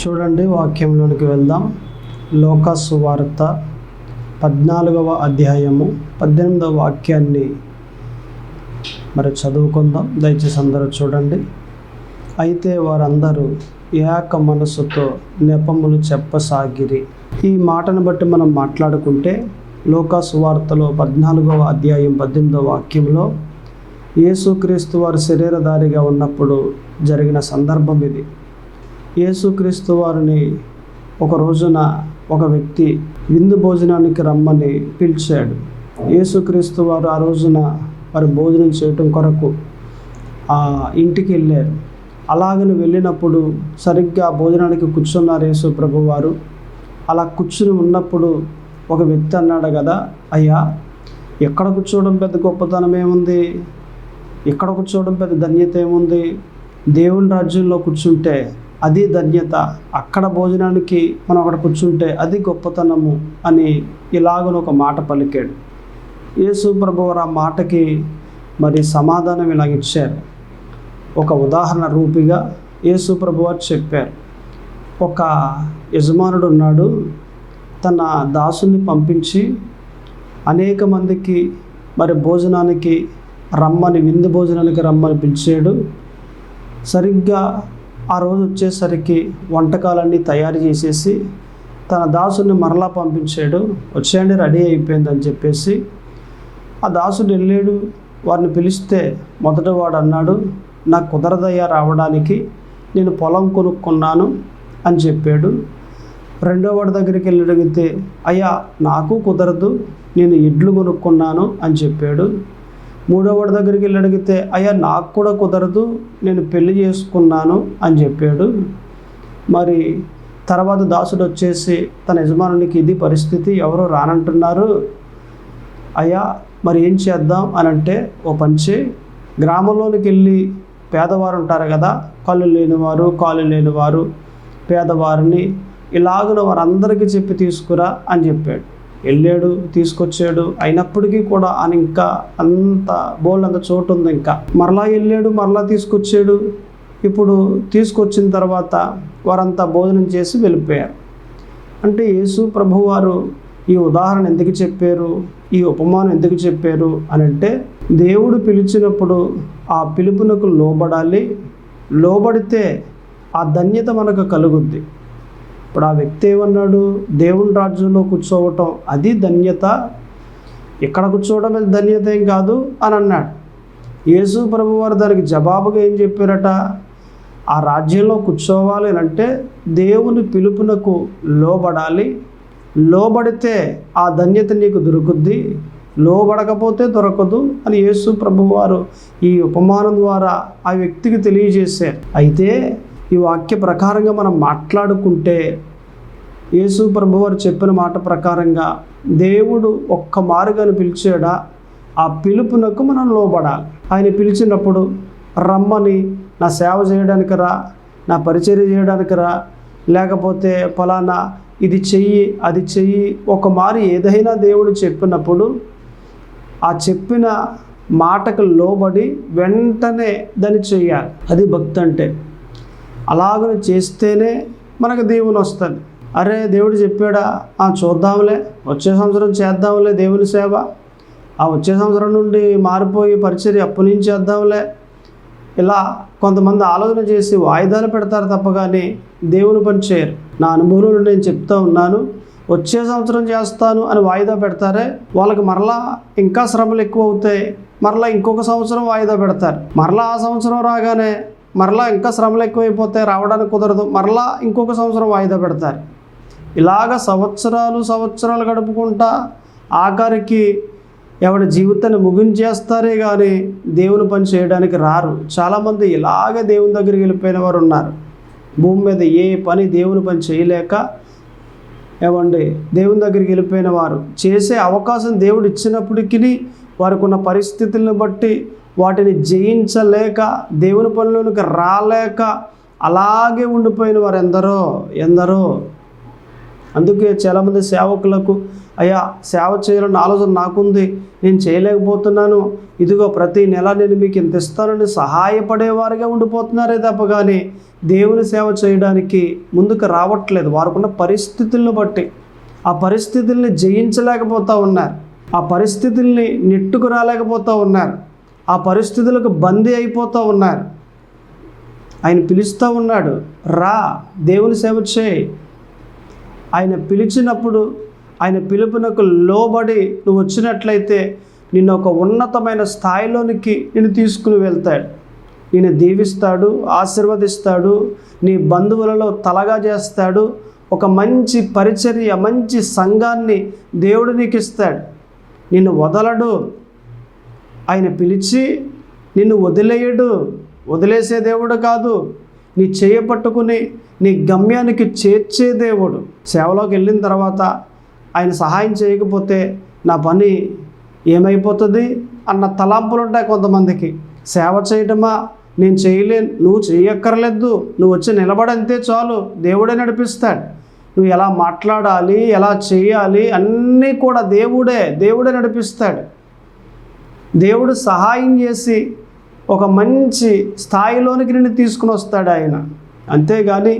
చూడండి, వాక్యంలోనికి వెళ్దాం. లూకా సువార్త 14వ అధ్యాయము 18వ వాక్యాన్ని చదువుకుందాం. దయచేసి అందరూ చూడండి. అయితే వారందరూ ఏక మనసుతో నెపములు చెప్పసాగిరి. ఈ మాటను బట్టి మనం మాట్లాడుకుంటే లూకా సువార్తలో 14వ అధ్యాయం 18వ వాక్యంలో యేసుక్రీస్తు వారు శరీరధారిగా ఉన్నప్పుడు జరిగిన సందర్భం ఇది. యేసుక్రీస్తు వారిని ఒక రోజున ఒక వ్యక్తి విందు భోజనానికి రమ్మని పిలిచాడు. యేసుక్రీస్తు వారు ఆ రోజున వారు భోజనం చేయటం కొరకు ఆ ఇంటికి వెళ్ళారు. అలాగని వెళ్ళినప్పుడు సరిగ్గా భోజనానికి కూర్చున్నారు యేసు ప్రభు వారు. అలా కూర్చుని ఉన్నప్పుడు ఒక వ్యక్తి అన్నాడు కదా, అయ్యా, ఎక్కడ కూర్చోవడం పెద్ద గొప్పతనం ఏముంది, ఎక్కడ కూర్చోవడం పెద్ద ధన్యత ఏముంది, దేవుని రాజ్యంలో కూర్చుంటే అది ధన్యత, అక్కడ భోజనానికి మనం అక్కడ కూర్చుంటే అది గొప్పతనము అని ఇలాగను ఒక మాట పలికాడు. యేసు ప్రభువారు ఆ మాటకి సమాధానం ఇలాగిచ్చారు. ఒక ఉదాహరణ రూపిగా యేసు ప్రభువారు చెప్పారు. ఒక యజమానుడు ఉన్నాడు, తన దాసుని పంపించి అనేక మందికి భోజనానికి రమ్మని, విందు భోజనానికి రమ్మని పిలిచాడు. సరిగ్గా ఆ రోజు వచ్చేసరికి వంటకాలన్నీ తయారు చేసేసి తన దాసుని మరలా పంపించాడు. వచ్చేయండి, రెడీ అయిపోయిందని చెప్పేసి. ఆ దాసుడు వెళ్ళాడు. వారిని పిలిస్తే మొదట వాడు అన్నాడు, నాకు కుదరదయ్యా రావడానికి, నేను పొలం కొనుక్కున్నాను అని చెప్పాడు. రెండో వాడి దగ్గరికి వెళ్ళి అడిగితే, అయ్యా, నాకు కుదరదు, నేను ఎడ్లు కొనుక్కున్నాను అని చెప్పాడు. మూడో వాడి దగ్గరికి వెళ్ళి అడిగితే, అయ్యా, నాకు కూడా కుదరదు, నేను పెళ్లి చేసుకున్నాను అని చెప్పాడు. తర్వాత దాసుడు వచ్చేసి తన యజమానునికి, ఇది పరిస్థితి, ఎవరు రానంటున్నారు, అయ్యా ఏం చేద్దాం అని అంటే, ఓ పంచి గ్రామంలోనికి వెళ్ళి పేదవారు ఉంటారు కదా, కళ్ళు లేనివారు, కాళ్ళు లేనివారు, పేదవారిని ఇలాగున వారందరికీ చెప్పి తీసుకురా అని చెప్పాడు. వెళ్ళాడు, తీసుకొచ్చాడు. అయినప్పటికీ కూడా ఆయన ఇంకా అంత బోల్డ్ చోటు ఉంది. ఇంకా మరలా వెళ్ళాడు, మరలా తీసుకొచ్చాడు. ఇప్పుడు తీసుకొచ్చిన తర్వాత వారంతా భోజనం చేసి వెళ్ళిపోయారు. అంటే యేసు ప్రభువారు ఈ ఉదాహరణ ఎందుకు చెప్పారు, ఈ ఉపమానం ఎందుకు చెప్పారు అని అంటే, దేవుడు పిలిచినప్పుడు ఆ పిలుపునకు లోబడాలి. లోబడితే ఆ ధన్యత మనకు కలుగుద్ది. ఇప్పుడు ఆ వ్యక్తి ఏమన్నాడు, దేవుని రాజ్యంలో కూర్చోవటం అది ధన్యత, ఇక్కడ కూర్చోవడం ధన్యత ఏం కాదు అని అన్నాడు. యేసు ప్రభువారు దానికి జవాబుగా ఏం చెప్పారట, ఆ రాజ్యంలో కూర్చోవాలి అంటే దేవుని పిలుపునకు లోబడాలి. లోబడితే ఆ ధన్యత నీకు దొరుకుద్ది, లోబడకపోతే దొరకదు అని యేసు ప్రభువారు ఈ ఉపమానం ద్వారా ఆ వ్యక్తికి తెలియజేశారు. అయితే ఈ వాక్య ప్రకారంగా మనం మాట్లాడుకుంటే, యేసు ప్రభువారు చెప్పిన మాట ప్రకారంగా దేవుడు ఒక్క మారుగాను పిలిచాడా, ఆ పిలుపునకు మనం లోబడాలి. ఆయన పిలిచినప్పుడు రమ్మని, నా సేవ చేయడానికి రా, నా పరిచర్య చేయడానికి రా, లేకపోతే ఫలానా ఇది చెయ్యి, అది చెయ్యి, ఒక మారు ఏదైనా దేవుడు చెప్పినప్పుడు ఆ చెప్పిన మాటకు లోబడి వెంటనే దాన్ని చెయ్యాలి. అది భక్తి అంటే. అలాగనే చేస్తేనే మనకు దేవుని వస్తుంది. అరే, దేవుడు చెప్పాడా, చూద్దాంలే, వచ్చే సంవత్సరం చేద్దాంలే దేవుని సేవ, వచ్చే సంవత్సరం నుండి మారిపోయి పరిచర్య అప్పు నుంచి చేద్దాంలే, ఇలా కొంతమంది ఆలోచన చేసి వాయిదాలు పెడతారు తప్ప కానీ దేవుని పని చేయరు. నా అనుభవంలో నేను చెప్తా ఉన్నాను, వచ్చే సంవత్సరం చేస్తాను అని వాయిదా పెడతారే, వాళ్ళకి మరలా ఇంకా శ్రమలు ఎక్కువ అవుతాయి. మరలా ఇంకొక సంవత్సరం వాయిదా పెడతారు. మరలా ఆ సంవత్సరం రాగానే మరలా ఇంకా శ్రమలు ఎక్కువైపోతాయి, రావడానికి కుదరదు, మరలా ఇంకొక సంవత్సరం వాయిదా పెడతారు. ఇలాగ సంవత్సరాలు గడుపుకుంటా ఆఖరికి ఎవరి జీవితాన్ని ముగించేస్తారే కానీ దేవుని పని చేయడానికి రారు. చాలామంది ఇలాగే దేవుని దగ్గరికి వెళ్ళిపోయిన వారు ఉన్నారు. భూమి మీద ఏ పని దేవుని పని చేయలేక దేవుని దగ్గరికి వెళ్ళిపోయిన వారు, చేసే అవకాశం దేవుడు ఇచ్చినప్పటికీ వారికి ఉన్న పరిస్థితులను బట్టి వాటిని జయించలేక, దేవుని పనిలోనికి రాలేక అలాగే ఉండిపోయిన వారు ఎందరో. అందుకే చాలామంది సేవకులకు అయ్యా సేవ చేయాలన్న ఆలోచన నాకుంది, నేను చేయలేకపోతున్నాను, ఇదిగో ప్రతి నెల నేను మీకు ఇంత ఇస్తానని సహాయపడేవారుగా ఉండిపోతున్నారే తప్ప కానీ దేవుని సేవ చేయడానికి ముందుకు రావట్లేదు. వారుకున్న పరిస్థితులను బట్టి ఆ పరిస్థితుల్ని జయించలేకపోతూ ఉన్నారు, ఆ పరిస్థితుల్ని నెట్టుకు రాలేకపోతూ ఉన్నారు, ఆ పరిస్థితులకు బందీ అయిపోతూ ఉన్నారు. ఆయన పిలుస్తూ ఉన్నాడు, రా దేవుని సేవ చేయి. ఆయన పిలిచినప్పుడు ఆయన పిలుపునకు లోబడి నువ్వు వచ్చినట్లయితే నిన్ను ఒక ఉన్నతమైన స్థాయిలోనికి నిన్ను తీసుకుని వెళ్తాడు. నిన్ను దీవిస్తాడు, ఆశీర్వదిస్తాడు, నీ బంధువులలో తలగా చేస్తాడు. ఒక మంచి పరిచర్య, మంచి సంఘాన్ని దేవుడు నీకు ఇస్తాడు. నిన్ను వదలడు. ఆయన పిలిచి నిన్ను వదిలేయడు. వదిలేసే దేవుడు కాదు, నీ చేయ పట్టుకుని నీ గమ్యానికి చేర్చే దేవుడు. సేవలోకి వెళ్ళిన తర్వాత ఆయన సహాయం చేయకపోతే నా పని ఏమైపోతుంది అన్న తలాంపులు ఉంటాయి కొంతమందికి. సేవ చేయటమా, నేను చేయలేను, నువ్వు చేయక్కర్లేదు, నువ్వు వచ్చి నిలబడంతే చాలు, దేవుడే నడిపిస్తాడు. నువ్వు ఎలా మాట్లాడాలి, ఎలా చేయాలి అన్నీ కూడా దేవుడే నడిపిస్తాడు. దేవుడు సహాయం చేసి ఒక మంచి స్థాయిలోనికి నిన్ను తీసుకుని వస్తాడు ఆయన. అంతేగాని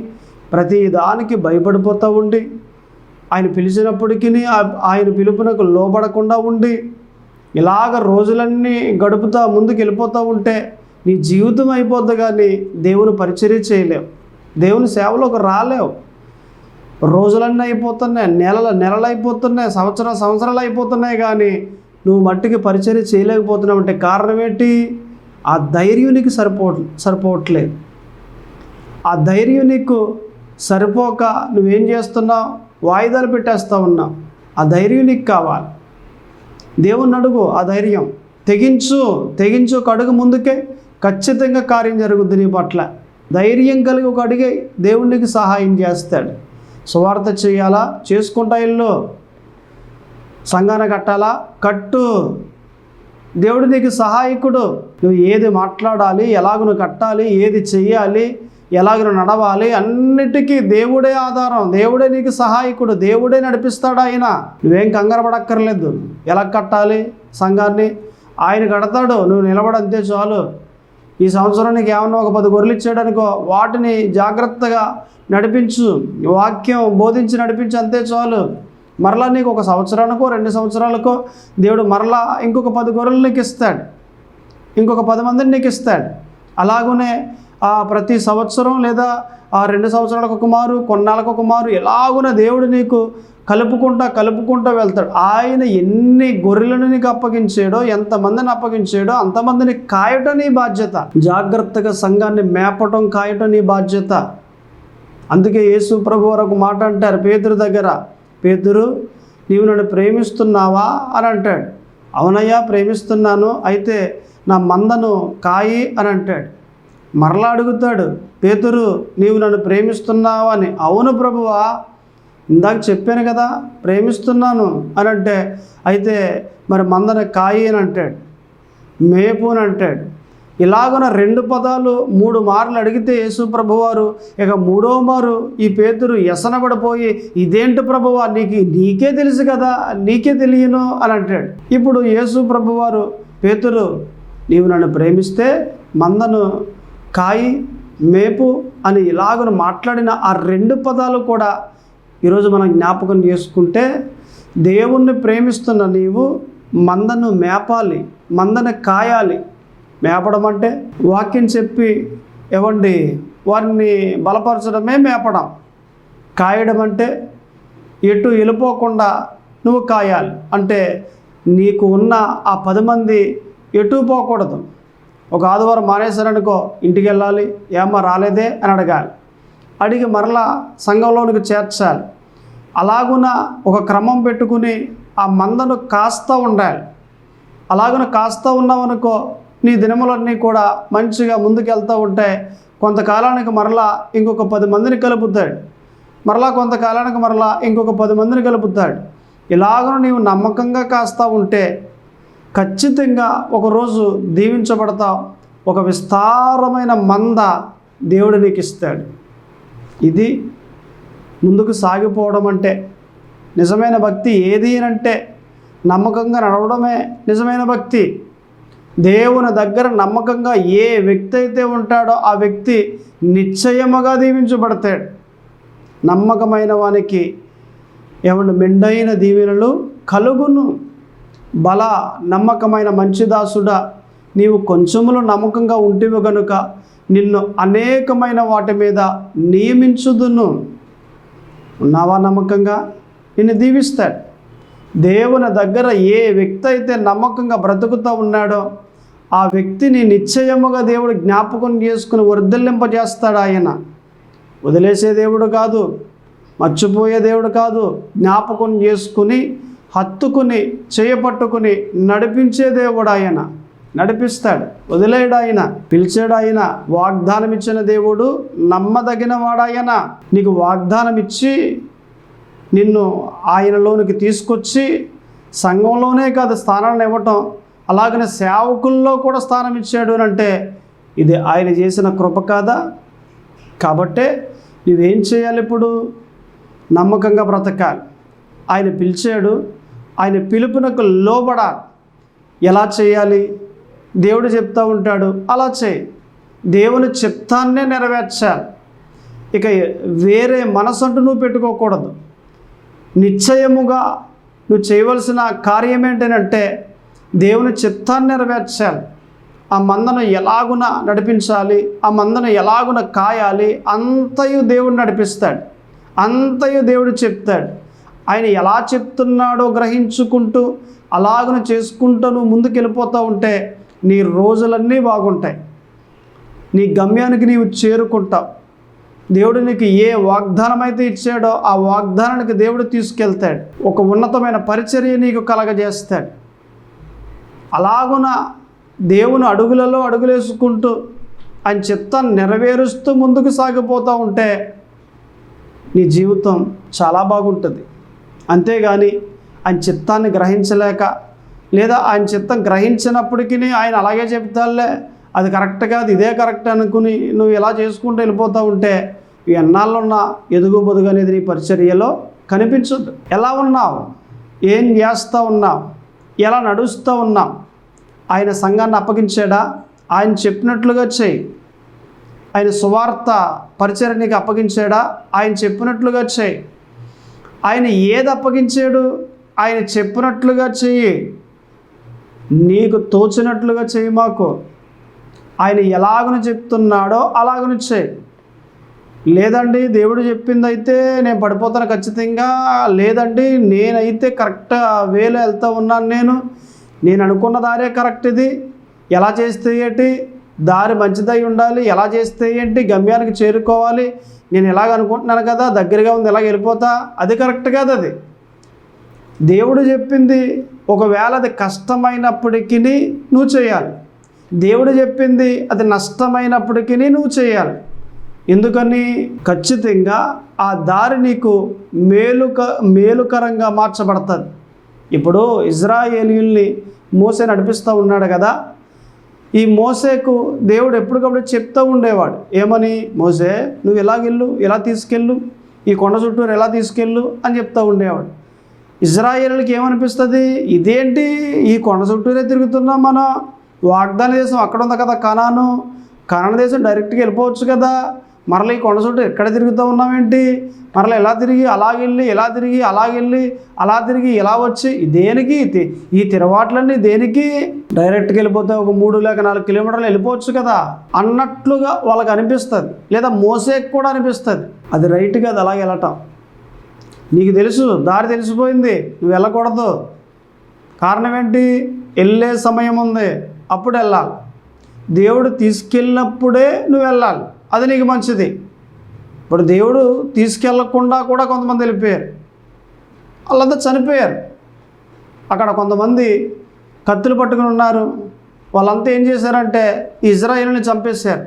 ప్రతి దానికి భయపడిపోతూ ఉండి ఆయన పిలిచినప్పటికీ ఆయన పిలుపునకు లోబడకుండా ఉండి ఇలాగ రోజులన్నీ గడుపుతా ముందుకు వెళ్ళిపోతూ ఉంటే నీ జీవితం అయిపోద్ది, కానీ దేవుని పరిచర్య చేయలేవు, దేవుని సేవలోకి రాలేవు. రోజులన్నీ అయిపోతున్నాయి, నెలలు అయిపోతున్నాయి, సంవత్సరాలు అయిపోతున్నాయి, కానీ నువ్వు మట్టికి పరిచర్య చేయలేకపోతున్నావు. అంటే కారణం ఏంటి? ఆ ధైర్యం నీకు సరిపోవట్లేదు. ఆ ధైర్యం నీకు సరిపోక నువ్వేం చేస్తున్నావు? వాయిదాలు పెట్టేస్తూ ఉన్నావు. ఆ ధైర్యం నీకు కావాలి. దేవుణ్ణి అడుగు, ఆ ధైర్యం తెగించు ఒక అడుగు ముందుకే, ఖచ్చితంగా కార్యం జరుగుద్ది నీ పట్ల. ధైర్యం కలిగి ఒక అడిగే దేవుడు నీకు సహాయం చేస్తాడు. సువార్త చేయాలా, చేసుకుంటా ఇల్లు, సంఘాన్ని కట్టాలా, కట్టు. దేవుడు నీకు సహాయకుడు. నువ్వు ఏది మాట్లాడాలి, ఎలాగ నువ్వు కట్టాలి, ఏది చెయ్యాలి, ఎలాగ నువ్వు నడవాలి, అన్నిటికీ దేవుడే ఆధారం, దేవుడే నీకు సహాయకుడు, దేవుడే నడిపిస్తాడు ఆయన. నువ్వేం కంగారు పడక్కర్లేదు. ఎలా కట్టాలి సంఘాన్ని ఆయన కడతాడు, నువ్వు నిలబడంతే చాలు. ఈ సంవత్సరం నీకు ఏమన్నా ఒక 10 గొర్రెలు ఇచ్చాడనుకో, వాటిని జాగ్రత్తగా నడిపించు, వాక్యం బోధించి నడిపించు, అంతే చాలు. మరలా నీకు 1 సంవత్సరానికో 2 సంవత్సరాలకో దేవుడు మరలా ఇంకొక 10 గొర్రెలు నీకు ఇస్తాడు, ఇంకొక 10 మందిని నీకు ఇస్తాడు. అలాగనే ప్రతి సంవత్సరం లేదా 2 సంవత్సరాలకు ఒక మారు, కొన్నాళ్ళకు ఒక మారు, ఎలాగున దేవుడు నీకు కలుపుకుంటా వెళ్తాడు. ఆయన ఎన్ని గొర్రెలను నీకు అప్పగించాడో, ఎంతమందిని అప్పగించాడో అంతమందిని కాయటం నీ బాధ్యత. జాగ్రత్తగా సంఘాన్ని మేపటం, కాయటం నీ బాధ్యత. అందుకే యేసు ప్రభు వరకు మాట అంటారు పేతురు దగ్గర, పేతురు నీవు నన్ను ప్రేమిస్తున్నావా అని అంటాడు. అవునయ్యా ప్రేమిస్తున్నాను, అయితే నా మందను కాయి అని అంటాడు. మరలా అడుగుతాడు, పేతురు నీవు నన్ను ప్రేమిస్తున్నావా అని. అవును ప్రభువా, ఇందాక చెప్పాను కదా ప్రేమిస్తున్నాను అని అంటే, అయితే మరి మందను కాయి అని అంటాడు, మేపు అని అంటాడు. ఇలాగున 2 పదాలు 3 మార్లు అడిగితే యేసు ప్రభువారు ఇక 3వ మారు ఈ పేతురు ఎసనబడిపోయి, ఇదేంటి ప్రభువా, నీకే తెలుసు కదా, నీకే తెలియను అని అంటాడు. ఇప్పుడు యేసు ప్రభువారు, పేతురు నీవు నన్ను ప్రేమిస్తే మందను కాయి మేపు అని ఇలాగను మాట్లాడిన ఆ 2 పదాలు కూడా ఈరోజు మనం జ్ఞాపకం చేసుకుంటే, దేవుణ్ణి ప్రేమిస్తున్న నీవు మందను మేపాలి, మందను కాయాలి. మేపడం అంటే వాక్యం చెప్పి వారిని బలపరచడమే మేపడం. కాయడం అంటే ఎటు వెళ్ళిపోకుండా నువ్వు కాయాలి. అంటే నీకు ఉన్న ఆ 10 మంది ఎటు పోకూడదు. ఒక ఆదివారం మానేశారనుకో, ఇంటికి వెళ్ళాలి, ఏమ్మా రాలేదే అని అడగాలి. అడిగి మరలా సంఘంలోనికి చేర్చాలి. అలాగున ఒక క్రమం పెట్టుకుని ఆ మందను కాస్తూ ఉండాలి. అలాగున కాస్తూ ఉన్నామనుకో, నీ దినములన్నీ కూడా మంచిగా ముందుకెళ్తూ ఉంటే కొంతకాలానికి మరలా ఇంకొక 10 మందిని కలుపుతాడు, మరలా కొంతకాలానికి మరలా ఇంకొక 10 మందిని కలుపుతాడు. ఇలాగను నీవు నమ్మకంగా కాస్తూ ఉంటే ఖచ్చితంగా ఒకరోజు దీవించబడతావు. ఒక విస్తారమైన మంద దేవుడు నీకు ఇస్తాడు. ఇది ముందుకు సాగిపోవడం అంటే. నిజమైన భక్తి ఏది అంటే నమ్మకంగా నడవడమే నిజమైన భక్తి. దేవుని దగ్గర నమ్మకంగా ఏ వ్యక్తి అయితే ఉంటాడో ఆ వ్యక్తి నిశ్చయముగా దీవించబడతాడు. నమ్మకమైన వానికి ఏమంటే మెండైన దీవెనలు కలుగును. బల నమ్మకమైన మంచి దాసుడా, నీవు కొంచెములో నమ్మకంగా ఉంటివి గనుక నిన్ను అనేకమైన వాటి మీద నియమించుదును. ఉన్నావా నమ్మకంగా? నిన్ను దీవిస్తాడు. దేవుని దగ్గర ఏ వ్యక్తి అయితే నమ్మకంగా బ్రతుకుతూ ఉన్నాడో ఆ వ్యక్తిని నిశ్చయముగా దేవుడు జ్ఞాపకం చేసుకుని వర్ధిల్లింపజేస్తాడు. ఆయన వదిలేసే దేవుడు కాదు, మర్చిపోయే దేవుడు కాదు. జ్ఞాపకం చేసుకుని హత్తుకుని చేయపట్టుకుని నడిపించే దేవుడు ఆయన. నడిపిస్తాడు, వదిలేడు ఆయన, పిలిచాడు ఆయన. వాగ్దానం ఇచ్చిన దేవుడు నమ్మదగిన వాడాయన. నీకు వాగ్దానం ఇచ్చి నిన్ను ఆయనలోనికి తీసుకొచ్చి సంఘంలోనే కాదు స్థానాన్ని ఇవ్వటం, అలాగనే సేవకుల్లో కూడా స్థానం ఇచ్చాడు అని అంటే ఇది ఆయన చేసిన కృప కాదా? కాబట్టే నువ్వేం చేయాలి? ఇప్పుడు నమ్మకంగా బ్రతకాలి. ఆయన పిలిచాడు, ఆయన పిలుపునకు లోబడాలి. ఎలా చేయాలి? దేవుడు చెప్తూ ఉంటాడు, అలా చేయి. దేవుని చిత్తాన్నే నెరవేర్చాలి. ఇక వేరే మనసంటూ నువ్వు పెట్టుకోకూడదు. నిశ్చయముగా నువ్వు చేయవలసిన కార్యం ఏంటంటే దేవుని చిత్తాన్ని నెరవేర్చాలి. ఆ మందను ఎలాగున నడిపించాలి, ఆ మందను ఎలాగున కాయాలి, అంతయు దేవుడు నడిపిస్తాడు. అంతయు దేవుడు చెప్తాడు. ఆయన ఎలా చెప్తున్నాడో గ్రహించుకుంటూ అలాగను చేసుకుంటూ నువ్వు ముందుకు వెళ్ళిపోతూ ఉంటే నీ రోజులన్నీ బాగుంటాయి. నీ గమ్యానికి నీవు చేరుకుంటావు. దేవుడు నీకు ఏ వాగ్దానం అయితే ఇచ్చాడో ఆ వాగ్దానానికి దేవుడు తీసుకెళ్తాడు. ఒక ఉన్నతమైన పరిచర్య నీకు కలగజేస్తాడు. అలాగున దేవుని అడుగులలో అడుగులేసుకుంటూ ఆయన చిత్తాన్ని నెరవేరుస్తూ ముందుకు సాగిపోతూ ఉంటే నీ జీవితం చాలా బాగుంటుంది. అంతేగాని ఆయన చిత్తాన్ని గ్రహించలేక, లేదా ఆయన చిత్తం గ్రహించినప్పటికీ ఆయన అలాగే చెప్తాలే, అది కరెక్ట్ కాదు, ఇదే కరెక్ట్ అనుకుని నువ్వు ఇలా చేసుకుంటూ వెళ్ళిపోతూ ఉంటే ఎన్నాళ్ళు ఉన్న ఎదుగు బొదుగు అనేది నీ పరిచర్యలో కనిపించదు. ఎలా ఉన్నావు? ఏం చేస్తూ ఉన్నావు? ఎలా నడుస్తూ ఉన్నావు? ఆయన సంఘాన్ని అప్పగించాడా? ఆయన చెప్పినట్లుగా చేయి. ఆయన సువార్త పరిచర్య నీకు అప్పగించాడా? ఆయన చెప్పినట్లుగా చేయి. ఆయన ఏది అప్పగించాడు? ఆయన చెప్పినట్లుగా చెయ్యి. నీకు తోచినట్లుగా చెయ్యి. మాకు ఆయన ఎలాగను చెప్తున్నాడో అలాగను చేయి. లేదండి దేవుడు చెప్పింది అయితే నేను పడిపోతాను ఖచ్చితంగా, లేదండి నేనైతే కరెక్ట్ వేలో వెళ్తూ ఉన్నాను, నేను అనుకున్న దారే కరెక్ట్, ఇది ఎలా చేస్తే ఏంటి, దారి మంచిదై ఉండాలి, ఎలా చేస్తే ఏంటి, గమ్యానికి చేరుకోవాలి, నేను ఎలాగ అనుకుంటున్నాను కదా, దగ్గరగా ఉంది, ఎలాగ వెళ్ళిపోతా, అది కరెక్ట్ కాదు. అది దేవుడు చెప్పింది ఒకవేళ అది కష్టమైనప్పటికీ నువ్వు చేయాలి. దేవుడు చెప్పింది అది నష్టమైనప్పటికీ నువ్వు చేయాలి. ఎందుకని? ఖచ్చితంగా ఆ దారి నీకు మేలుకరంగా మార్చబడుతుంది. ఇప్పుడు ఇజ్రాయేలీయుల్ని మోసే నడిపిస్తూ ఉన్నాడు కదా, ఈ మోసేకు దేవుడు ఎప్పటికప్పుడు చెప్తూ ఉండేవాడు. ఏమని? మోసే నువ్వు ఎలాగెళ్ళు, ఎలా తీసుకెళ్ళు, ఈ కొండ చుట్టూరు ఎలా తీసుకెళ్ళు అని చెప్తూ ఉండేవాడు. ఇజ్రాయేలీయులకి ఏమనిపిస్తుంది? ఇదేంటి ఈ కొండ చుట్టూరే తిరుగుతున్నాం, మనం వాగ్దాన దేశం అక్కడ ఉంది కదా, కనాను దేశం డైరెక్ట్గా వెళ్ళిపోవచ్చు కదా, మరలా ఈ కొండ చుట్టూ ఎక్కడ తిరుగుతూ ఉన్నామేంటి, మరలా ఎలా తిరిగి అలాగెళ్ళి, ఎలా తిరిగి అలాగెళ్ళి, అలా తిరిగి ఇలా వచ్చి దేనికి, ఈ తిరవాట్లన్నీ దేనికి, డైరెక్ట్గా వెళ్ళిపోతే ఒక 3 లేక 4 కిలోమీటర్లు వెళ్ళిపోవచ్చు కదా అన్నట్లుగా వాళ్ళకి అనిపిస్తుంది. లేదా మోసేకి కూడా అనిపిస్తుంది. అది రైట్ కాదు అలాగే వెళ్ళటం. నీకు తెలుసు, దారి తెలిసిపోయింది, నువ్వు వెళ్ళకూడదు. కారణం ఏంటి? వెళ్ళే సమయం ఉంది, అప్పుడు వెళ్ళాలి. దేవుడు తీసుకెళ్ళినప్పుడే నువ్వు వెళ్ళాలి, అది నీకు మంచిది. ఇప్పుడు దేవుడు తీసుకెళ్లకుండా కూడా కొంతమంది వెళ్ళిపోయారు, వాళ్ళంతా చనిపోయారు. అక్కడ కొంతమంది కత్తులు పట్టుకుని ఉన్నారు. వాళ్ళంతా ఏం చేశారంటే ఇజ్రాయేలుని చంపేశారు.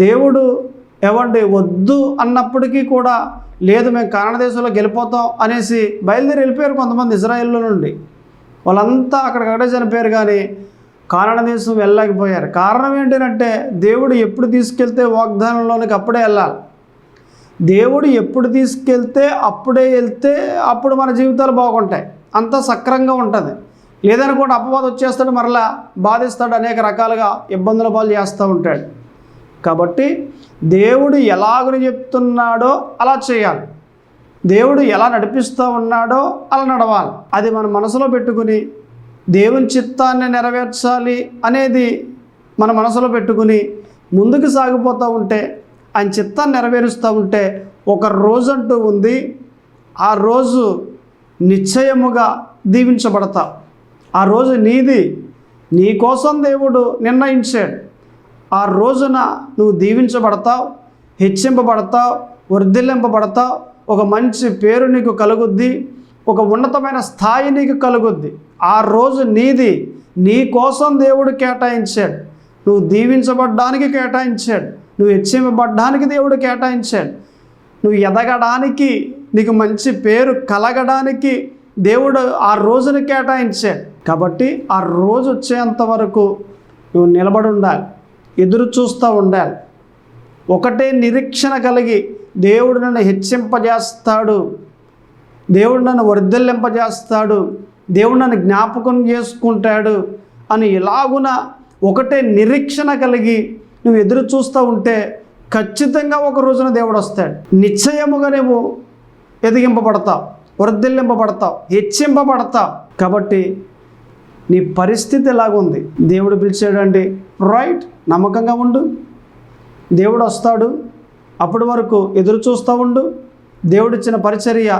దేవుడు వద్దు అన్నప్పటికీ కూడా లేదు మేము కానాను దేశంలోకి వెళ్ళిపోతాం అనేసి బయలుదేరి వెళ్ళిపోయారు కొంతమంది ఇజ్రాయేల్లో నుండి. వాళ్ళంతా అక్కడికక్కడే చనిపోయారు, కానీ కానాను దేశం వెళ్ళలేకపోయారు. కారణం ఏంటంటే దేవుడు ఎప్పుడు తీసుకెళ్తే వాగ్దానంలోనికి అప్పుడే వెళ్ళాలి. దేవుడు ఎప్పుడు తీసుకెళ్తే అప్పుడే వెళ్తే అప్పుడు మన జీవితాలు బాగుంటాయి, అంతా సక్రంగా ఉంటుంది. లేదనుకోండి అపవాదం వచ్చేస్తాడు, మరలా బాధిస్తాడు, అనేక రకాలుగా ఇబ్బందుల పాలు చేస్తూ ఉంటాడు. కాబట్టి దేవుడు ఎలాగని చెప్తున్నాడో అలా చేయాలి, దేవుడు ఎలా నడిపిస్తూ ఉన్నాడో అలా నడవాలి. అది మన మనసులో పెట్టుకుని దేవుని చిత్తాన్ని నెరవేర్చాలి అనేది మన మనసులో పెట్టుకుని ముందుకు సాగిపోతూ ఉంటే, ఆయన చిత్తాన్ని నెరవేరుస్తూ ఉంటే ఒక రోజంటూ ఉంది, ఆ రోజు నిశ్చయముగా దీవించబడతావు. ఆ రోజు నీది, నీ కోసం దేవుడు నిర్ణయించాడు. ఆ రోజున నువ్వు దీవించబడతావు, హెచ్చింపబడతావు, వర్ధిల్లింపబడతావు. ఒక మంచి పేరు నీకు కలుగుద్ది, ఒక ఉన్నతమైన స్థాయి నీకు కలుగుద్ది. ఆ రోజు నీది, నీ కోసం దేవుడు కేటాయించాడు. నువ్వు దీవించబడ్డానికి కేటాయించాడు, నువ్వు హెచ్చింపబడ్డానికి దేవుడు కేటాయించాడు, నువ్వు ఎదగడానికి, నీకు మంచి పేరు కలగడానికి దేవుడు ఆ రోజును కేటాయించాడు. కాబట్టి ఆ రోజు వచ్చేంత వరకు నువ్వు నిలబడి ఉండాలి, ఎదురు చూస్తూ ఉండాలి. ఒకటే నిరీక్షణ కలిగి దేవుడు నన్ను హెచ్చింపజేస్తాడు, దేవుడు నన్ను వర్ధిల్లింపజేస్తాడు, దేవుడు నన్ను జ్ఞాపకం చేసుకుంటాడు అని ఇలాగున ఒకటే నిరీక్షణ కలిగి నువ్వు ఎదురు చూస్తూ ఉంటే ఖచ్చితంగా ఒక రోజున దేవుడు వస్తాడు. నిశ్చయముగా నువ్వు ఎదిగింపబడతావు, వర్ధిల్లింపబడతావు, హెచ్చింపబడతావు. కాబట్టి నీ పరిస్థితి ఎలాగుంది? దేవుడు పిలిచాడండి, రైట్, నమ్మకంగా ఉండు, దేవుడు వస్తాడు, అప్పటి వరకు ఎదురు చూస్తూ ఉండు. దేవుడిచ్చిన పరిచర్య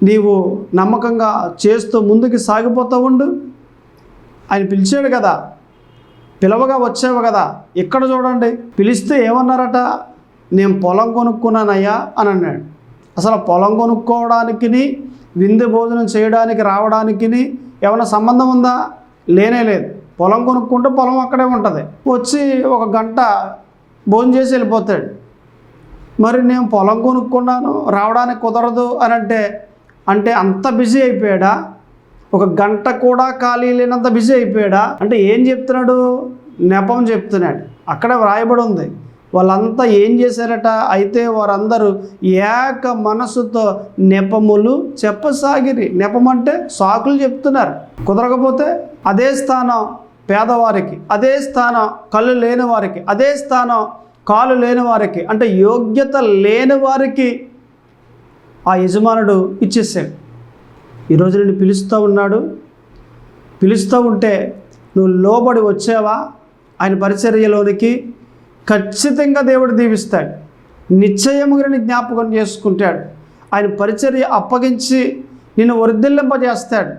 నీవు నమ్మకంగా చేస్తూ ముందుకు సాగిపోతూ ఉండు. ఆయన పిలిచాడు కదా, పిలవగా వచ్చావు కదా. ఇక్కడ చూడండి, పిలిస్తే ఏమన్నారట, నేను పొలం కొనుక్కున్నానయ్యా అని అన్నాడు. అసలు పొలం కొనుక్కోవడానికి, విందు భోజనం చేయడానికి రావడానికి ఏమైనా సంబంధం ఉందా? లేనే లేదు. పొలం కొనుక్కుంటే పొలం అక్కడే ఉంటుంది, వచ్చి ఒక గంట భోజనం చేసి వెళ్ళిపోతాడు. మరి నేను పొలం కొనుక్కున్నాను రావడానికి కుదరదు అని అంటే అంత బిజీ అయిపోయాడా? ఒక గంట కూడా ఖాళీ లేనంత బిజీ అయిపోయాడా? అంటే ఏం చెప్తున్నాడు? నెపం చెప్తున్నాడు. అక్కడ వ్రాయబడి ఉంది, వాళ్ళంతా ఏం చేశారట, అయితే వారందరూ ఏక మనసుతో నెపములు చెప్పసాగిరి. నెపం అంటే సాకులు చెప్తున్నారు. కుదరకపోతే అదే స్థానం పేదవారికి, అదే స్థానం కళ్ళు లేని వారికి, అదే స్థానం కాలు లేని వారికి, అంటే యోగ్యత లేని వారికి ఆ యజమానుడు ఇచ్చేసాడు. ఈరోజు నేను పిలుస్తూ ఉన్నాడు, పిలుస్తూ ఉంటే నువ్వు లోబడి వచ్చావా ఆయన పరిచర్యలోనికి, ఖచ్చితంగా దేవుడు దీవిస్తాడు. నిశ్చయముగా నీ జ్ఞాపకం చేసుకుంటాడు. ఆయన పరిచర్య అప్పగించి నిన్ను వర్ధిల్లింపజేస్తాడు.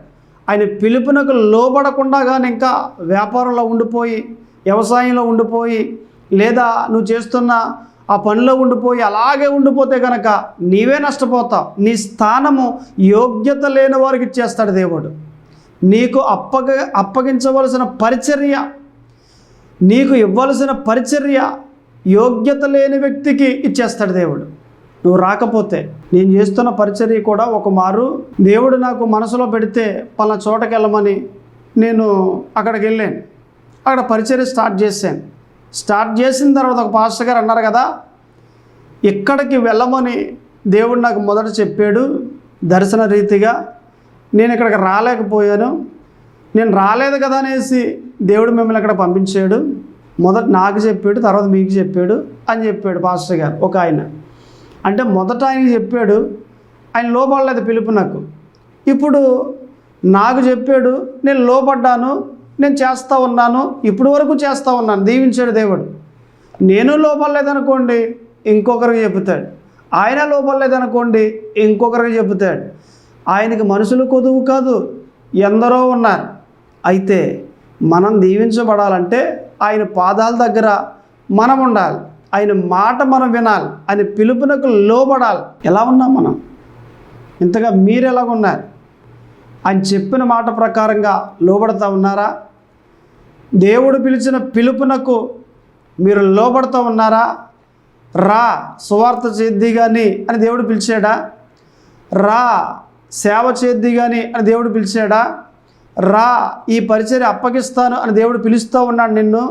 ఆయన పిలుపునకు లోబడకుండా కానీ ఇంకా వ్యాపారంలో ఉండిపోయి, వ్యవసాయంలో ఉండిపోయి, లేదా నువ్వు చేస్తున్న ఆ పనిలో ఉండిపోయి అలాగే ఉండిపోతే కనుక నీవే నష్టపోతావు. నీ స్థానము యోగ్యత లేని వారికి ఇచ్చేస్తాడు దేవుడు. నీకు అప్పగించవలసిన పరిచర్య, నీకు ఇవ్వాల్సిన పరిచర్య యోగ్యత లేని వ్యక్తికి ఇచ్చేస్తాడు దేవుడు. నువ్వు రాకపోతే, నేను చేస్తున్న పరిచర్య కూడా ఒక మారు దేవుడు నాకు మనసులో పెడితే పలానా చోటకి వెళ్ళమని నేను అక్కడికి వెళ్ళాను. అక్కడ పరిచర్య స్టార్ట్ చేశాను. స్టార్ట్ చేసిన తర్వాత ఒక పాస్టర్ గారు అన్నారు కదా, ఇక్కడికి వెళ్ళమని దేవుడు నాకు మొదట చెప్పాడు దర్శన రీతిగా. నేను ఇక్కడికి రాలేకపోయాను, నేను రాలేదు కదా అనేసి దేవుడు మిమ్మల్ని అక్కడ పంపించాడు. మొదట నాకు చెప్పాడు, తర్వాత మీకు చెప్పాడు అని చెప్పాడు పాస్టర్ గారు ఒక ఆయన. అంటే మొదట ఆయనకి చెప్పాడు, ఆయన లోపడలేదు పిలుపు నాకు. ఇప్పుడు నాకు చెప్పాడు, నేను లోపడ్డాను, నేను చేస్తూ ఉన్నాను, ఇప్పుడు వరకు చేస్తూ ఉన్నాను. దీవించాడు దేవుడు. నేను లోపడలేదనుకోండి ఇంకొకరికి చెబుతాడు, ఆయన లోపడలేదనుకోండి ఇంకొకరికి చెబుతాడు. ఆయనకి మనుషులు కొదువు కాదు, ఎందరో ఉన్నారు. అయితే మనం దీవించబడాలంటే ఆయన పాదాల దగ్గర మనం ఉండాలి, ఆయన మాట మనం వినాలి, ఆయన పిలుపునకు లోబడాలి. ఎలా ఉన్నాం మనం? ఇంతగా మీరు ఎలాగున్నారు? ఆయన చెప్పిన మాట ప్రకారంగా లోబడుతూ ఉన్నారా? దేవుడు పిలిచిన పిలుపునకు మీరు లోబడుతూ ఉన్నారా? రా సువార్త చేద్ది కానీ అని దేవుడు పిలిచాడా? రా సేవ చేద్ది కానీ అని దేవుడు పిలిచాడా? రా ఈ పరిచర్య అప్పగిస్తాను అని దేవుడు పిలుస్తూ ఉన్నాడు నిన్ను.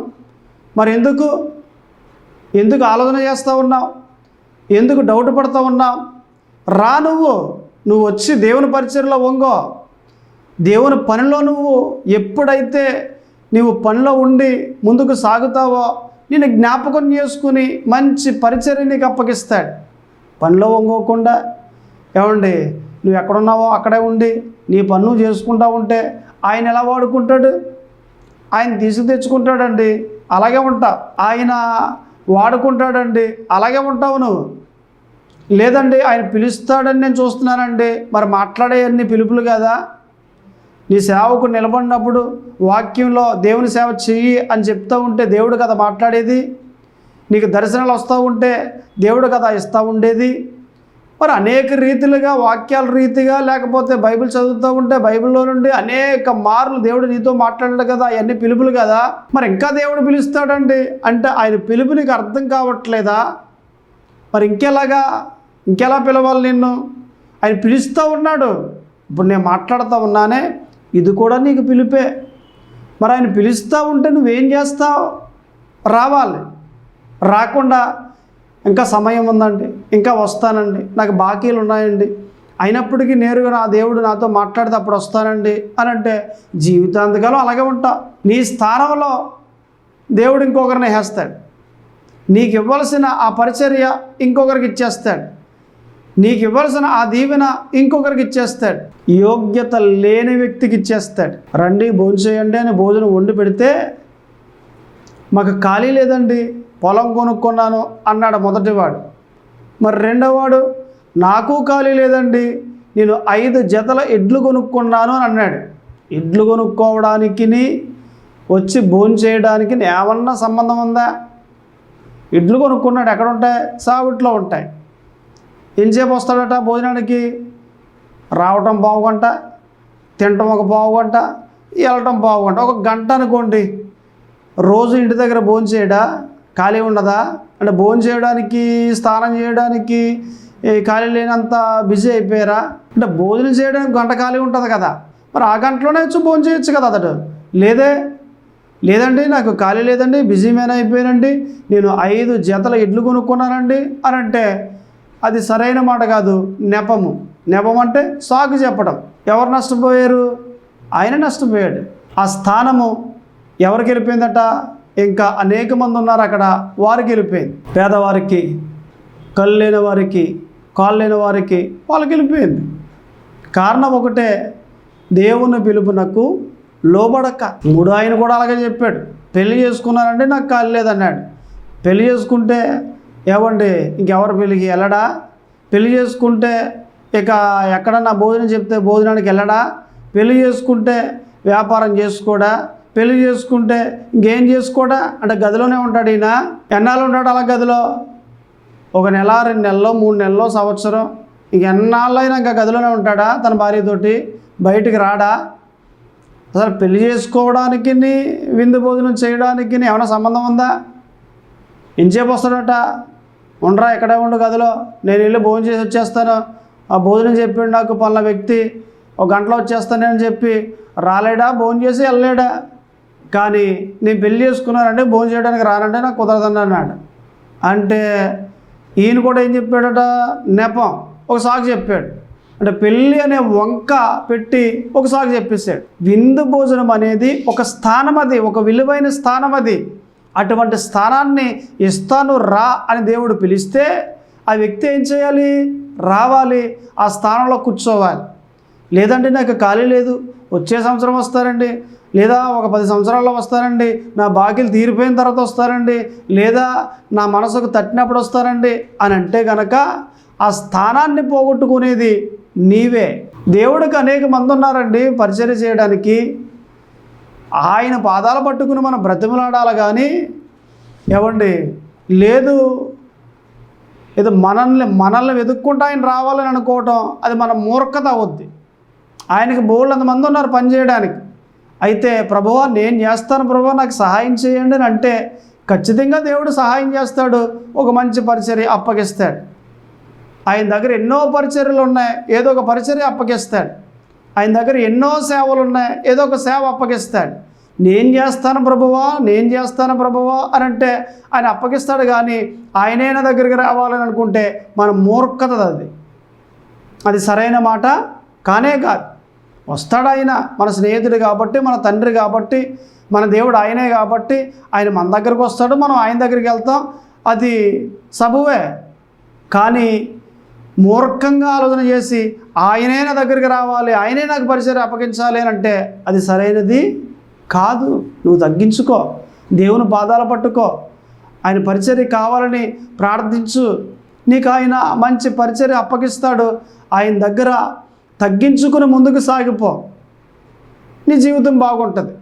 మరి ఎందుకు ఆలోచన చేస్తూ ఉన్నావు? ఎందుకు డౌట్ పడుతూ ఉన్నావు? రా, నువ్వు వచ్చి దేవుని పరిచర్యలో వంగో. దేవుని పనిలో నువ్వు ఎప్పుడైతే నీవు పనిలో ఉండి ముందుకు సాగుతావో నేను జ్ఞాపకం చేసుకుని మంచి పరిచర్య నీకు అప్పగిస్తాడు. పనిలో వంగోకుండా ఏమండి నువ్వు ఎక్కడున్నావో అక్కడే ఉండి నీ పని నువ్వు చేసుకుంటా ఉంటే ఆయన ఎలా వాడుకుంటాడు? ఆయన తెచ్చుకుంటాడండి, అలాగే ఉంటావు. ఆయన వాడుకుంటాడండి, అలాగే ఉంటావు నువ్వు. లేదండి ఆయన పిలుస్తాడని నేను చూస్తున్నానండి, మరి మాట్లాడే అన్ని పిలుపులు కదా. నీ సేవకు నిలబడినప్పుడు వాక్యంలో దేవుని సేవ చెయ్యి అని చెప్తూ ఉంటే దేవుడు కదా మాట్లాడేది. నీకు దర్శనాలు వస్తూ ఉంటే దేవుడు కదా ఇస్తూ ఉండేది. మరి అనేక రీతిలుగా వాక్యాల రీతిగా లేకపోతే బైబిల్ చదువుతూ ఉంటే బైబిల్లో నుండి అనేక మార్లు దేవుడు నీతో మాట్లాడాడు కదా, అవన్నీ పిలుపులు కదా. మరి ఇంకా దేవుడు పిలుస్తాడండి అంటే ఆయన పిలుపు నీకు అర్థం కావట్లేదా? మరి ఇంకెలా పిలవాలి నిన్ను? ఆయన పిలుస్తూ ఉన్నాడు. ఇప్పుడు నేను మాట్లాడుతూ ఉన్నానే, ఇది కూడా నీకు పిలిపే. మరి ఆయన పిలుస్తూ ఉంటే నువ్వేం చేస్తావు? రావాలి. రాకుండా ఇంకా సమయం ఉందండి, ఇంకా వస్తానండి, నాకు బాకీలు ఉన్నాయండి, అయినప్పటికీ నేరుగా నా దేవుడు నాతో మాట్లాడితే అప్పుడు వస్తానండి అని అంటే జీవితాంతకాలం అలాగే ఉంటా. నీ స్థానంలో దేవుడు ఇంకొకరిని వేస్తాడు. నీకు ఇవ్వాల్సిన ఆ పరిచర్య ఇంకొకరికి ఇచ్చేస్తాడు. నీకు ఇవ్వాల్సిన ఆ దీవెన ఇంకొకరికి ఇచ్చేస్తాడు. యోగ్యత లేని వ్యక్తికి ఇచ్చేస్తాడు. రండి భోంచేయండి అని భోజనం వండి పెడితే మాకు ఖాళీ లేదండి, పొలం కొనుక్కున్నాను అన్నాడు మొదటివాడు. మరి రెండోవాడు నాకు ఖాళీ లేదండి, నేను 5 జతల ఎడ్లు కొనుక్కున్నాను అని అన్నాడు. ఎడ్లు కొనుక్కోవడానికి వచ్చి భోంచేయడానికి ఏమన్నా సంబంధం ఉందా? ఎడ్లు కొనుక్కున్నాడు, ఎక్కడ ఉంటాయి? సావిట్లో ఉంటాయి. ఎంతసేపు వస్తాడట భోజనానికి? రావటం పావుగంట, తినటం ఒక పావుగంట, వెళ్ళటం పావుగంట, ఒక గంట అనుకోండి. రోజు ఇంటి దగ్గర భోంచేయడా? ఖాళీ ఉండదా? అంటే భోంచేయడానికి స్నానం చేయడానికి ఖాళీ లేనంత బిజీ అయిపోయారా? అంటే భోజనం చేయడానికి గంట ఖాళీ ఉంటుంది కదా, మరి ఆ గంటలోనే వచ్చి భోంచేయచ్చు కదా అతడు. లేదండి నాకు ఖాళీ లేదండి, బిజీ మ్యాన్ అయిపోయానండి, నేను 5 జతల ఎడ్లు కొనుక్కున్నానండి అని అంటే అది సరైన మాట కాదు, నెపము. నెపం అంటే సాకు చెప్పడం. ఎవరు నష్టపోయారు? ఆయన నష్టపోయాడు. ఆ స్థానము ఎవరికి వెళ్ళిపోయిందట? ఇంకా అనేక మంది ఉన్నారు అక్కడ, వారికి వెళ్ళిపోయింది. పేదవారికి, కళ్ళు లేని వారికి, కాళ్ళు లేని వారికి వాళ్ళకి వెళ్ళిపోయింది. కారణం ఒకటే, దేవుని పిలుపునకు లోబడక. ఆయన కూడా అలాగే చెప్పాడు. పెళ్లి చేసుకున్నానంటే నాకు ఖాళీ లేదన్నాడు. పెళ్లి చేసుకుంటే ఏవండి ఇంకెవరు పెళ్ళికి వెళ్ళడా? పెళ్లి చేసుకుంటే ఇక ఎక్కడన్నా భోజనం చెప్తే భోజనానికి వెళ్ళడా? పెళ్లి చేసుకుంటే వ్యాపారం చేసుకోడా? పెళ్లి చేసుకుంటే ఇంకేం చేసుకోడా? అంటే గదిలోనే ఉంటాడు ఈయన. ఎన్నాళ్ళు ఉంటాడు అలా గదిలో? 1 నెల, 2 నెలలు, 3 నెలలు, సంవత్సరం, ఇంకెన్నాళ్ళైనా ఇంకా గదిలోనే ఉంటాడా తన భార్యతోటి? బయటికి రాడా? అసలు పెళ్లి చేసుకోవడానికి విందు భోజనం చేయడానికి ఏమైనా సంబంధం ఉందా? ఎంతసేపు వస్తాడట? ఉండరా, ఎక్కడే ఉండు గదిలో, నేను వెళ్ళి భోజనం చేసి వచ్చేస్తాను, ఆ భోజనం చెప్పాడు నాకు పలానా వ్యక్తి, 1 గంటలో వచ్చేస్తాను అని చెప్పి రాలేడా? భోజనం చేసి వెళ్ళలేడా? కానీ నేను పెళ్లి చేసుకున్నానంటే భోజనం చేయడానికి రానంటే నాకు కుదరదని అన్నాడు. అంటే ఈయన కూడా ఏం చెప్పాడట? నెపం, ఒక సాకు చెప్పాడు. అంటే పెళ్ళి అనే వంక పెట్టి ఒక సాకు చెప్పేశాడు. విందు భోజనం అనేది ఒక స్థానం, అది ఒక విలువైన స్థానం. అది అటువంటి స్థానాన్ని ఇస్తాను రా అని దేవుడు పిలిస్తే ఆ వ్యక్తి ఏం చేయాలి? రావాలి, ఆ స్థానంలో కూర్చోవాలి. లేదంటే నాకు ఖాళీ లేదు, వచ్చే సంవత్సరం వస్తారండి, లేదా ఒక 10 సంవత్సరాల్లో వస్తారండి, నా బాకీలు తీరిపోయిన తర్వాత వస్తారండి, లేదా నా మనసుకు తట్టినప్పుడు వస్తారండి అని అంటే కనుక ఆ స్థానాన్ని పోగొట్టుకునేది నీవే. దేవుడికి అనేక మంది ఉన్నారండి పరిచర్య చేయడానికి. ఆయన పాదాలు పట్టుకుని మనం బ్రతిమలాడాలి కానీ ఏవండి లేదు, ఏదో మనల్ని వెతుక్కుంటూ ఆయన రావాలని అనుకోవటం అది మన మూర్ఖత అవుద్ది. ఆయనకి బోళ్ళంత మంది ఉన్నారు పని చేయడానికి. అయితే ప్రభువా నేను చేస్తాను ప్రభువా నాకు సహాయం చేయండి అని అంటే ఖచ్చితంగా దేవుడు సహాయం చేస్తాడు, ఒక మంచి పరిచర్య అప్పగిస్తాడు. ఆయన దగ్గర ఎన్నో పరిచర్యలు ఉన్నాయి, ఏదో ఒక పరిచర్య అప్పగిస్తాడు. ఆయన దగ్గర ఎన్నో సేవలు ఉన్నాయి, ఏదో ఒక సేవ అప్పగిస్తాడు. నేను చేస్తాను ప్రభువా, నేను చేస్తాను ప్రభువా అని అంటే ఆయన అప్పగిస్తాడు. కానీ ఆయనైనా దగ్గరికి రావాలని అనుకుంటే మన మూర్ఖత అది సరైన మాట కానే కాదు. వస్తాడు ఆయన, మన స్నేహితుడు కాబట్టి, మన తండ్రి కాబట్టి, మన దేవుడు ఆయనే కాబట్టి ఆయన మన దగ్గరికి వస్తాడు, మనం ఆయన దగ్గరికి వెళ్తాం, అది సబువే. కానీ మూర్ఖంగా ఆలోచన చేసి ఆయనే నా దగ్గరికి రావాలి, ఆయనే నాకు పరిచర్య అప్పగించాలి అని అంటే అది సరైనది కాదు. నువ్వు తగ్గించుకో, దేవుని పాదాలు పట్టుకో, ఆయన పరిచర్య కావాలని ప్రార్థించు, నీకు ఆయన మంచి పరిచర్య అప్పగిస్తాడు. ఆయన దగ్గర తగ్గించుకుని ముందుకు సాగిపో, నీ జీవితం బాగుంటుంది.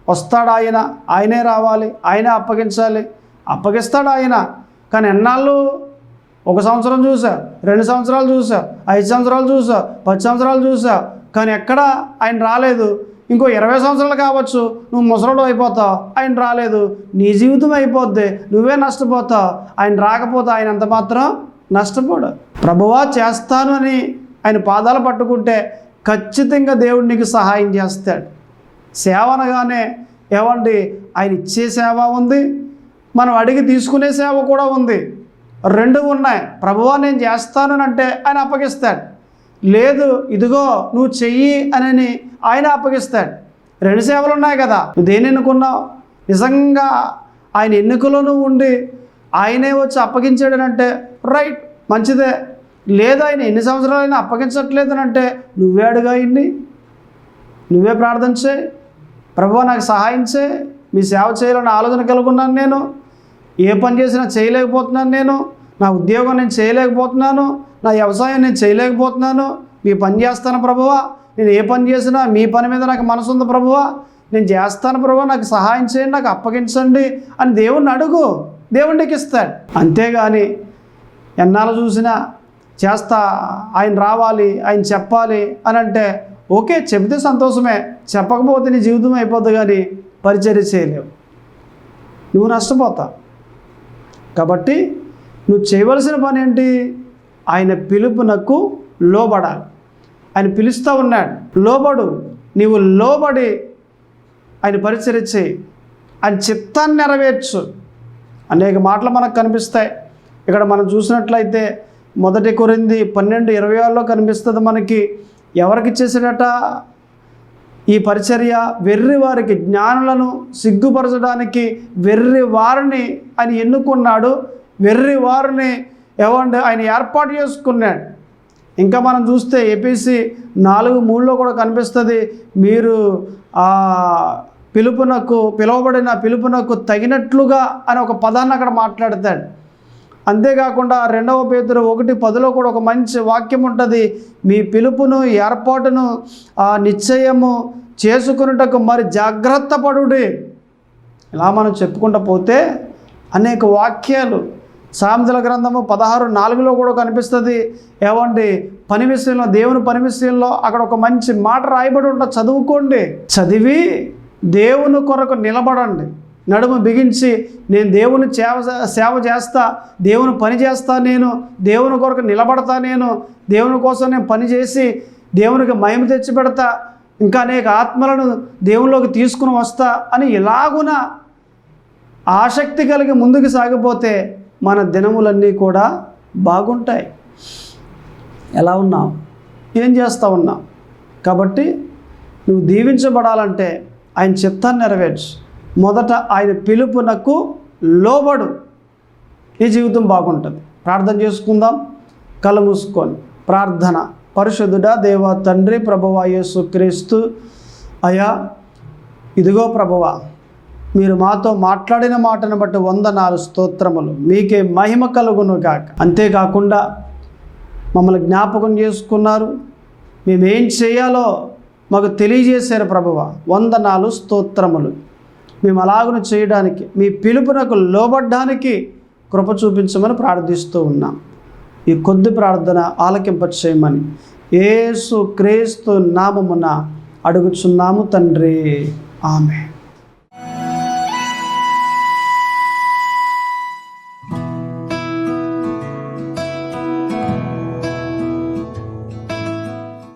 వస్తాడు ఆయన, ఆయనే రావాలి, ఆయనే అప్పగించాలి, అప్పగిస్తాడు ఆయన. కానీ ఎన్నాళ్ళు, 1 సంవత్సరం చూసా, 2 సంవత్సరాలు చూసా, 5 సంవత్సరాలు చూసా, 10 సంవత్సరాలు చూసా, కానీ ఎక్కడ ఆయన రాలేదు. ఇంకో 20 సంవత్సరాలు కావచ్చు, నువ్వు ముసలోడు అయిపోతావు, ఆయన రాలేదు, నీ జీవితం అయిపోద్ది, నువ్వే నష్టపోతావు. ఆయన రాకపోతే ఆయన అంత మాత్రం నష్టపోడు. ప్రభువా చేస్తాను అని ఆయన పాదాలు పట్టుకుంటే ఖచ్చితంగా దేవుడు నీకు సహాయం చేస్తాడు. సేవ అనగానే ఏమండి, ఆయన ఇచ్చే సేవ ఉంది, మనం అడిగి తీసుకునే సేవ కూడా ఉంది. 2 ఉన్నాయి. ప్రభువా నేను చేస్తాను అని అంటే ఆయన అప్పగిస్తాడు. లేదు ఇదిగో నువ్వు చెయ్యి అని ఆయన అప్పగిస్తాడు. 2 సేవలు ఉన్నాయి కదా. నువ్వు దేని ఎన్నుకున్నావు? నిజంగా ఆయన ఎన్నికలో ఉండి ఆయనే వచ్చి అప్పగించాడని అంటే రైట్, మంచిదే. లేదు ఆయన ఎన్ని సంవత్సరాలైనా అప్పగించట్లేదని అంటే నువ్వే అడుగా ఇన్ని, నువ్వే ప్రార్థన చేయి, ప్రభువా నాకు సహాయం చేయి, మీ సేవ చేయాలని ఆలోచన కలుగున్నాను, నేను ఏ పని చేసినా చేయలేకపోతున్నాను, నేను నా ఉద్యోగం నేను చేయలేకపోతున్నాను, నా వ్యవసాయం నేను చేయలేకపోతున్నాను, మీ పని చేస్తాను ప్రభువా, నేను ఏ పని చేసినా మీ పని మీద నాకు మనసు ఉంది ప్రభువా, నేను చేస్తాను ప్రభువా, నాకు సహాయం చేయండి, నాకు అప్పగించండి అని దేవుణ్ణి అడుగు, దేవుడికి ఇస్తాడు. అంతేగాని ఎన్నాళ్ళు చూసినా చేస్తా, ఆయన రావాలి, ఆయన చెప్పాలి అని అంటే ఓకే, చెబితే సంతోషమే, చెప్పకపోతే నీ జీవితం అయిపోద్ది, కానీ పరిచర్య చేయలేవు, నువ్వు నష్టపోతావు. కాబట్టి నువ్వు చేయవలసిన పని ఏంటి? ఆయన పిలుపునకు లోబడాలి. ఆయన పిలుస్తూ ఉన్నాడు, లోబడు. నీవు లోబడి ఆయన పరిచర్య చేయి, ఆయన చిత్తాన్ని నెరవేర్చు. అనేక మాటలు మనకు కనిపిస్తాయి. ఇక్కడ మనం చూసినట్లయితే 1 కొరింథీ 12:26 కనిపిస్తుంది మనకి. ఎవరికి ఇచ్చేసాడట ఈ పరిచర్య? వెర్రి వారికి, జ్ఞానులను సిగ్గుపరచడానికి వెర్రి వారిని ఆయన ఎన్నుకున్నాడు, వెర్రి వారిని ఆయన ఏర్పాటు చేసుకున్నాడు. ఇంకా మనం చూస్తే ఎపిసి 4:3 కూడా కనిపిస్తుంది, మీరు పిలువబడిన పిలుపునకు తగినట్లుగా అని ఒక పదాన్ని అక్కడ మాట్లాడతాడు. అంతేకాకుండా 2 పేతురు 1:10 కూడా ఒక మంచి వాక్యం ఉంటుంది, మీ పిలుపును ఏర్పాటును నిశ్చయము చేసుకున్నటకు మరి జాగ్రత్త పడుడి. ఇలా మనం చెప్పుకుంటూ పోతే అనేక వాక్యాలు. సామెతల గ్రంథము 16:4 కూడా కనిపిస్తుంది. ఏమండి, పని విషయంలో, దేవుని పని విషయంలో అక్కడ ఒక మంచి మాట రాయబడి ఉంటుంది, చదువుకోండి. చదివి దేవుని కొరకు నిలబడండి. నడుము బిగించి నేను దేవుని సేవ చేస్తా, దేవుని పని చేస్తా, నేను దేవుని కొరకు నిలబడతా, నేను దేవుని కోసం నేను పని చేసి దేవునికి మహిమ తెచ్చి పెడతా, ఇంకా అనేక ఆత్మలను దేవునిలోకి తీసుకుని వస్తా అని ఇలాగున ఆసక్తి కలిగి ముందుకు సాగిపోతే మన దినములన్నీ కూడా బాగుంటాయి. ఎలా ఉన్నావు? ఏం చేస్తూ ఉన్నావు? కాబట్టి నువ్వు దీవించబడాలంటే ఆయన చిత్తాన్ని నెరవేర్చు. మొదట ఆయన పిలుపునకు లోబడు, ఈ జీవితం బాగుంటుంది. ప్రార్థన చేసుకుందాం, కళ్ళు మూసుకొని ప్రార్థన. పరిశుద్ధుడా దేవ తండ్రి, ప్రభువా యేసుక్రీస్తు, అయ్యా ఇదిగో ప్రభువా, మీరు మాతో మాట్లాడిన మాటను బట్టి 104 స్తోత్రములు. మీకే మహిమ కలుగును గాక. అంతేకాకుండా మమ్మల్ని జ్ఞాపకం చేసుకున్నారు, మేమేం చేయాలో మాకు తెలియజేశారు ప్రభువా. 104 స్తోత్రములు. మేము అలాగను చేయడానికి, మీ పిలుపునకు లోబడ్డానికి కృప చూపించమని ప్రార్థిస్తూ ఉన్నాం. ఈ కొద్ది ప్రార్థన ఆలకింప చేయమని యేసు క్రీస్తు నామమున అడుగుచున్నాము తండ్రి, ఆమేన్.